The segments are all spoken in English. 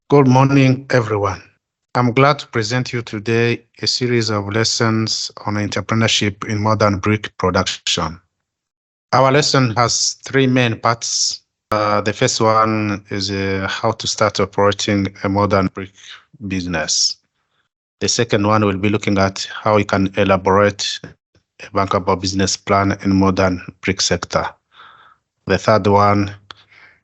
Good morning, everyone. I'm glad to present you today a series of lessons on entrepreneurship in modern brick production. Our lesson has three main parts. The first one is how to start operating a modern brick business. The second one will be looking at how you can elaborate a bankable business plan in modern brick sector. The third one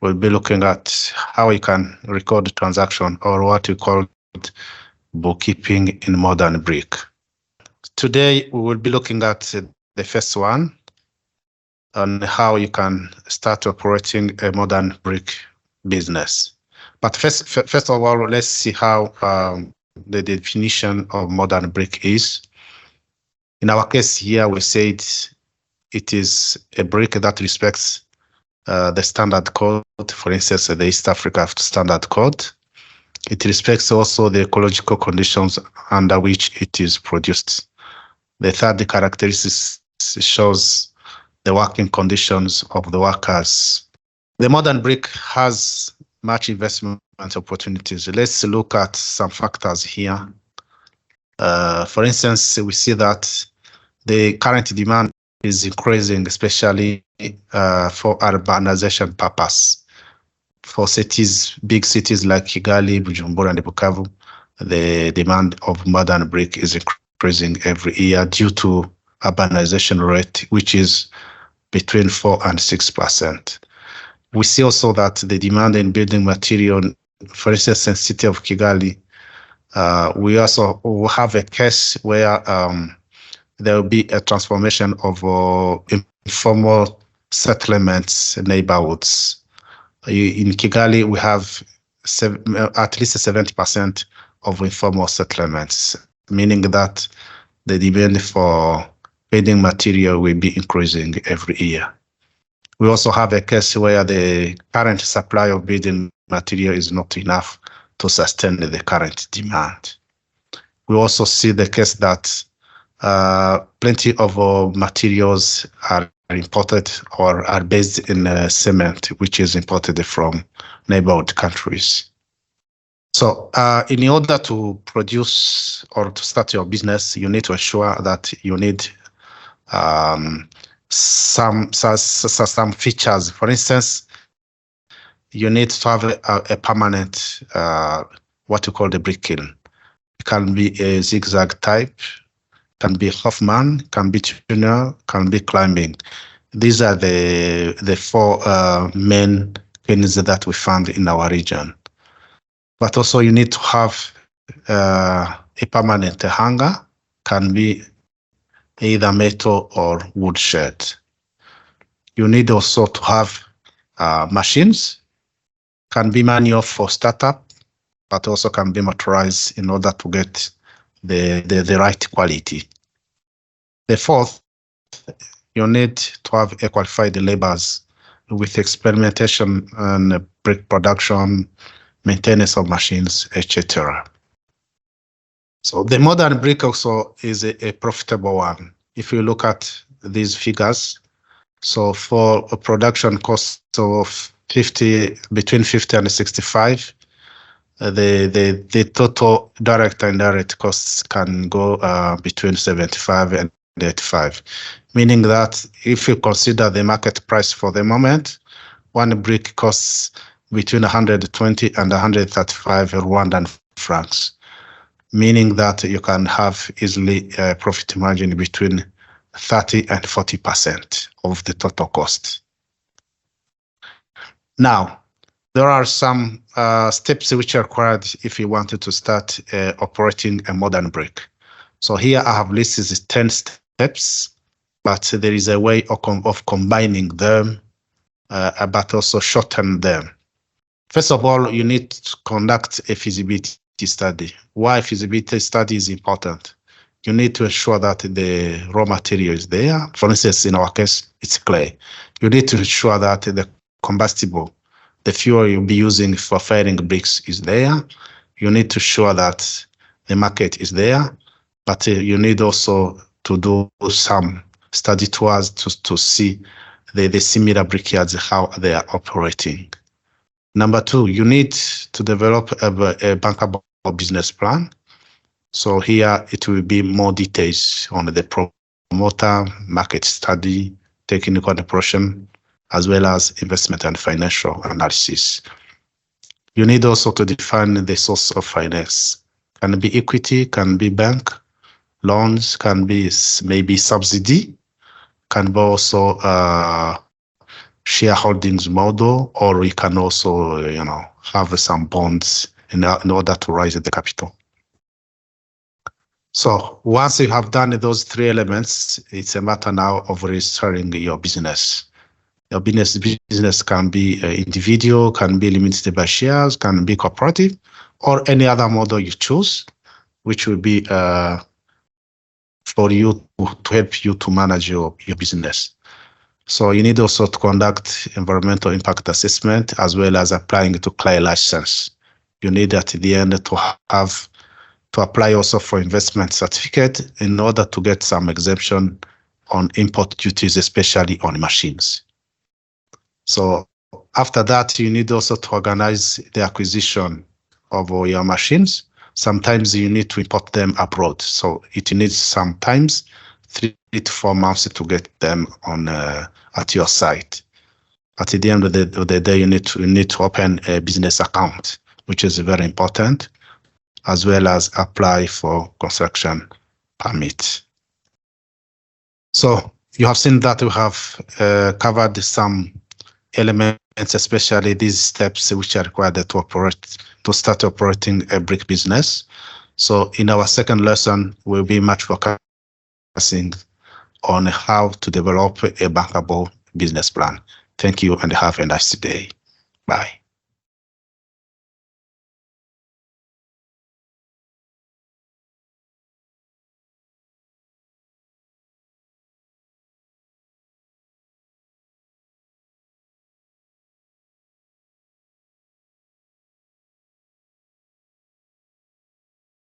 will be looking at how you can record transaction, or what you call bookkeeping in modern brick. Today, we will be looking at the first one on how you can start operating a modern brick business. But first of all, let's see how the definition of modern brick is. In our case here, we said it is a brick that respects the standard code, for instance, the East Africa Standard Code. It respects also the ecological conditions under which it is produced. The third characteristic shows the working conditions of the workers. The modern brick has much investment opportunities. Let's look at some factors here. For instance, we see that the current demand is increasing, especially for urbanization purpose. For cities, big cities like Kigali, Bujumbura, and Bukavu, the demand of modern brick is increasing every year due to urbanization rate, which is between 4 and 6%. We see also that the demand in building material, for instance, in the city of Kigali, we also have a case where there will be a transformation of informal settlements, neighborhoods. In Kigali, we have at least 70% of informal settlements, meaning that the demand for building material will be increasing every year. We also have a case where the current supply of building material is not enough to sustain the current demand. We also see the case that plenty of materials are imported or are based in cement, which is imported from neighborhood countries. So in order to produce or to start your business, you need to ensure that you need some features. For instance, you need to have a permanent, what you call the brick kiln. It can be a zigzag type, can be Hoffman, can be tunnel, can be climbing. These are the four main kilns that we found in our region. But also you need to have a permanent hanger, can be either metal or wood shed. You need also to have machines, can be manual for startup, but also can be motorized in order to get the right quality. The fourth, you need to have a qualified laborers with experimentation and brick production, maintenance of machines, etc. So the modern brick also is a profitable one. If you look at these figures, so for a production cost of between 50 and 65, the total direct and indirect costs can go between 75 and 85, meaning that if you consider the market price for the moment, one brick costs between 120 and 135 Rwandan francs, meaning that you can have easily a profit margin between 30 and 40% of the total cost. Now, there are some steps which are required if you wanted to start operating a modern brick. So here I have listed 10 steps, but there is a way of combining them, but also shorten them. First of all, you need to conduct a feasibility study. Why feasibility study is important? You need to ensure that the raw material is there. For instance, in our case, it's clay. You need to ensure that the combustible, the fuel you'll be using for firing bricks is there. You need to ensure that the market is there, but you need also to do some study tours to see the similar brickyards, how they are operating. Number two, you need to develop a bankable business plan. So here it will be more details on the promoter, market study, technical operation, as well as investment and financial analysis. You need also to define the source of finance. Can be equity, can be bank, loans, can be maybe subsidy, can be also shareholdings model, or we can also, have some bonds in order to raise the capital. So once you have done those three elements, it's a matter now of registering your business. Your business can be individual, can be limited by shares, can be cooperative, or any other model you choose, which will be for you to help you to manage your business. So you need also to conduct environmental impact assessment as well as applying to clay license. You need at the end to apply also for investment certificate in order to get some exemption on import duties, especially on machines. So after that, you need also to organize the acquisition of your machines. Sometimes you need to import them abroad. So it needs sometimes 3 to 4 months to get them on at your site. At the end of the day, you need to open a business account, which is very important, as well as apply for construction permit. So you have seen that we have covered some elements, especially these steps which are required to start operating a brick business. So in our second lesson, we'll be much focusing on how to develop a bankable business plan. Thank you and have a nice day. Bye.